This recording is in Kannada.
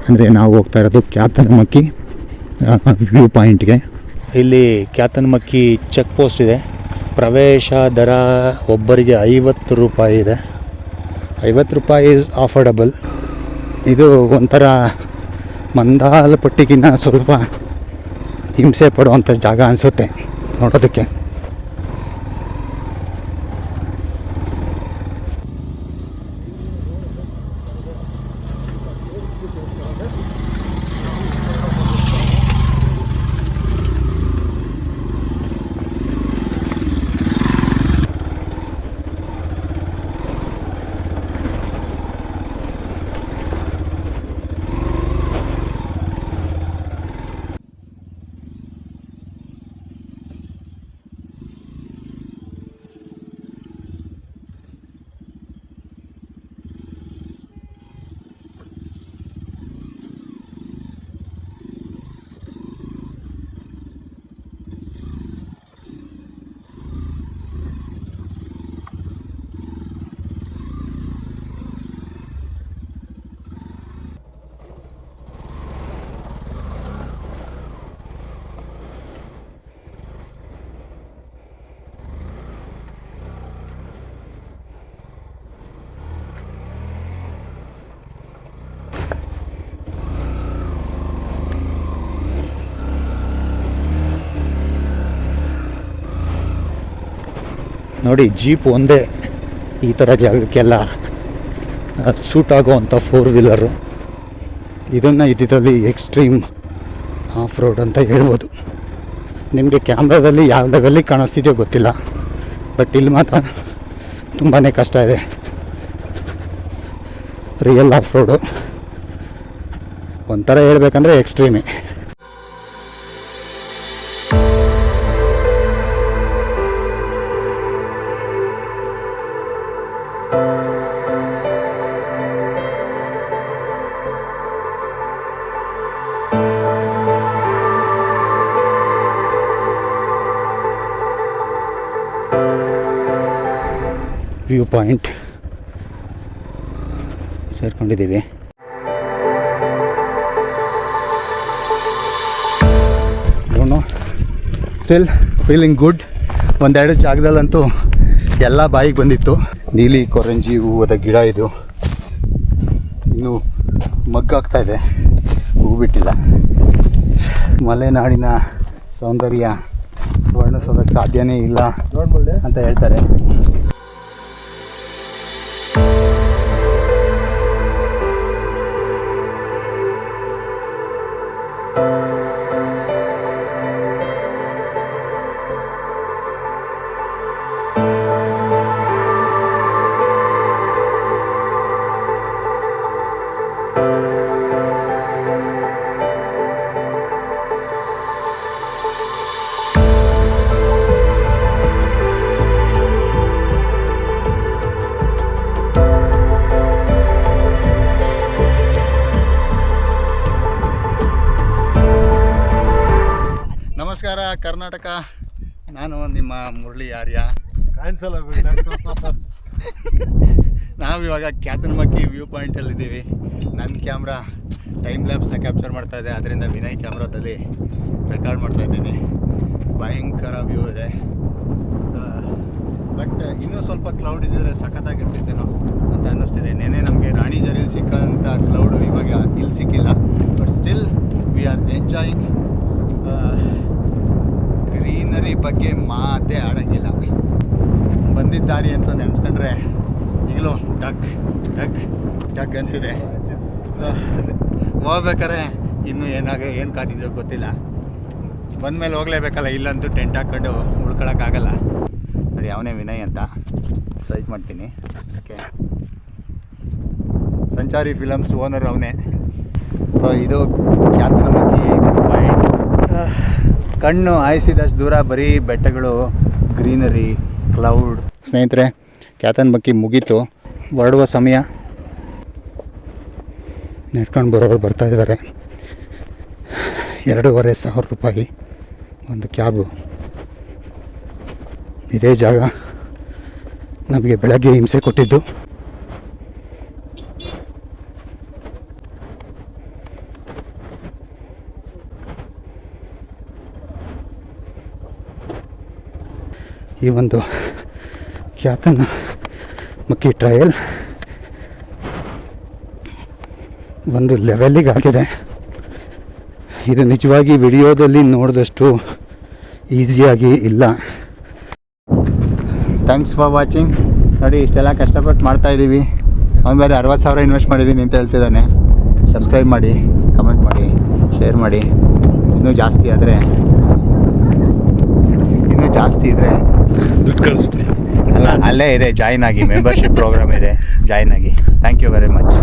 ಅಂದರೆ ನಾವು ಹೋಗ್ತಾ ಇರೋದು ಕ್ಯಾತನಮಕ್ಕಿ ವ್ಯೂ ಪಾಯಿಂಟ್ಗೆ. ಇಲ್ಲಿ ಕ್ಯಾತನಮಕ್ಕಿ ಚೆಕ್ ಪೋಸ್ಟ್ ಇದೆ. ಪ್ರವೇಶ ದರ ಒಬ್ಬರಿಗೆ 50 ರೂಪಾಯಿ ಇದೆ. 50 ರೂಪಾಯಿ ಈಸ್ ಅಫೋರ್ಡಬಲ್. ಇದು ಒಂಥರ ಮಂದಾಲಪಟ್ಟಿಗಿನ್ನ ಸ್ವಲ್ಪ ಹಿಂಸೆ ಪಡುವಂಥ ಜಾಗ ಅನಿಸುತ್ತೆ ನೋಡೋದಕ್ಕೆ. ನೋಡಿ, ಜೀಪ್ ಒಂದೇ ಈ ಥರ ಜಾಗಕ್ಕೆಲ್ಲ ಸೂಟ್ ಆಗೋವಂಥ 4 ವೀಲರು. ಇದನ್ನು ಇದರಲ್ಲಿ ಎಕ್ಸ್ಟ್ರೀಮ್ ಆಫ್ ರೋಡ್ ಅಂತ ಹೇಳ್ಬೋದು. ನಿಮಗೆ ಕ್ಯಾಮ್ರಾದಲ್ಲಿ ಯಾವ ಲೆವೆಲ್ಲಿಗೆ ಕಾಣಿಸ್ತಿದೆಯೋ ಗೊತ್ತಿಲ್ಲ, ಬಟ್ ಇಲ್ಲಿ ಮಾತ್ರ ತುಂಬಾ ಕಷ್ಟ ಇದೆ. ರಿಯಲ್ ಆಫ್ ರೋಡು ಒಂಥರ ಹೇಳ್ಬೇಕಂದ್ರೆ ಎಕ್ಸ್ಟ್ರೀಮೇ. ವ್ಯೂ ಪಾಯಿಂಟ್ ಸೇರ್ಕೊಂಡಿದ್ದೀವಿ. Still feeling good. ಒಂದೆರಡು ಜಾಗದಲ್ಲಂತೂ ಎಲ್ಲ ಬಾಯಿಗೆ ಬಂದಿತ್ತು. ನೀಲಿ ಕೊರಂಜಿ ಹೂವದ ಗಿಡ ಇದು ಇನ್ನೂ ಮಗ್ಗಾಗ್ತಾ ಇದೆ, ಹೂ ಬಿಟ್ಟಿಲ್ಲ. ಮಲೆನಾಡಿನ ಸೌಂದರ್ಯ ವರ್ಣಿಸೋದಕ್ಕೆ ಸಾಧ್ಯನೇ ಇಲ್ಲ ಅಂತ ಹೇಳ್ತಾರೆ. ನಮಸ್ಕಾರ ಕರ್ನಾಟಕ, ನಾನು ನಿಮ್ಮ ಮುರಳಿ ಆರ್ಯ. ನಾವಿವಾಗ ಕ್ಯಾತನಮಕ್ಕಿ ವ್ಯೂ ಪಾಯಿಂಟಲ್ಲಿದ್ದೀವಿ. ನನ್ನ ಕ್ಯಾಮ್ರಾ ಟೈಮ್ ಲ್ಯಾಪ್ಸ್ನ ಕ್ಯಾಪ್ಚರ್ ಮಾಡ್ತಾ ಇದೆ, ಅದರಿಂದ ವಿನಯ್ ಕ್ಯಾಮ್ರಾದಲ್ಲಿ ರೆಕಾರ್ಡ್ ಮಾಡ್ತಾ ಇದ್ದೀನಿ. ಭಯಂಕರ ವ್ಯೂ ಇದೆ, ಬಟ್ ಇನ್ನೂ ಸ್ವಲ್ಪ ಕ್ಲೌಡ್ ಇದ್ದರೆ ಸಖತ್ತಾಗಿರ್ತಿತ್ತೇನೋ ಅಂತ ಅನ್ನಿಸ್ತಿದೆ. ನೆನ್ನೆ ನಮಗೆ ರಾಣಿ ಜರಿಯಲ್ಲಿ ಸಿಕ್ಕಂಥ ಕ್ಲೌಡು ಇವಾಗ ಇಲ್ಲಿ ಸಿಕ್ಕಿಲ್ಲ, but still we are enjoying. Greenery ಬಗ್ಗೆ ಮಾತೇ ಆಡೋಂಗಿಲ್ಲ. ಬಂದಿದ್ದ ದಾರಿ ಅಂತ ನೆನೆಸ್ಕೊಂಡ್ರೆ ಈಗಲೂ ಡಗ್ ಡಗ್ ಡಗ್ ಅಂತಿದೆ. ಹೋಗ್ಬೇಕಾರೆ ಇನ್ನೂ ಏನು ಕಾದಿದೆಯೋ ಗೊತ್ತಿಲ್ಲ. ಬಂದಮೇಲೆ ಹೋಗಲೇಬೇಕಲ್ಲ, ಇಲ್ಲಂತೂ ಟೆಂಟ್ ಹಾಕ್ಕೊಂಡು ಉಳ್ಕೊಳಕ್ಕಾಗಲ್ಲ. ನೋಡಿ ಅವನೇ ವಿನಯ್ ಅಂತ, ಸ್ಟ್ರೈಟ್ ಮಾಡ್ತೀನಿ. ಓಕೆ, ಸಂಚಾರಿ ಫಿಲಮ್ಸ್ ಓನರ್ ಅವನೇ. ಸೊ ಇದು ಖ್ಯಾತನಮಕ್ಕಿ ವ್ಯೂ ಪಾಯಿಂಟ್. ಕಣ್ಣು ಹಾಯಿಸಿದಷ್ಟು ದೂರ ಬರೀ ಬೆಟ್ಟಗಳು, ಗ್ರೀನರಿ, ಕ್ಲೌಡ್. ಸ್ನೇಹಿತರೆ, ಖ್ಯಾತನಮಕ್ಕಿ ಮುಗೀತು, ಹೊರಡುವ ಸಮಯ. ನಡ್ಕೊಂಡು ಬರೋರು ಬರ್ತಾ ಇದ್ದಾರೆ. 2,500 ರೂಪಾಯಿ ಒಂದು ಕ್ಯಾಬು. ಇದೇ ಜಾಗ ನಮಗೆ ಬೆಳಗ್ಗೆ ಹಿಂಸೆ ಕೊಟ್ಟಿದ್ದು. ಈ ಒಂದು ಖ್ಯಾತನಮಕ್ಕಿ ಟ್ರಯಲ್ ಒಂದು ಲೆವೆಲ್ಲಿಗೆ ಆಗಿದೆ. ಇದು ನಿಜವಾಗಿ ವಿಡಿಯೋದಲ್ಲಿ ನೋಡಿದಷ್ಟು ಈಸಿಯಾಗಿ ಇಲ್ಲ. Thanks for watching. ನೋಡಿ, ಇಷ್ಟೆಲ್ಲ ಕಷ್ಟಪಟ್ಟು ಮಾಡ್ತಾಯಿದ್ದೀವಿ. ಅವ್ನು ಬೇರೆ 60,000 ಇನ್ವೆಸ್ಟ್ ಮಾಡಿದ್ದೀನಿ ಅಂತ ಹೇಳ್ತಿದ್ದಾನೆ. ಸಬ್ಸ್ಕ್ರೈಬ್ ಮಾಡಿ, ಕಮೆಂಟ್ ಮಾಡಿ, ಶೇರ್ ಮಾಡಿ. ಇನ್ನೂ ಜಾಸ್ತಿ ಇದ್ದರೆ ದುಡ್ಡು ಕಳಿಸ್ಬಿಡಿ. ಅಲ್ಲ, ಅಲ್ಲೇ ಇದೆ, ಜಾಯ್ನ್ ಆಗಿ. ಮೆಂಬರ್ಶಿಪ್ ಪ್ರೋಗ್ರಾಮ್ ಇದೆ, ಜಾಯ್ನ್ ಆಗಿ. Thank you very much.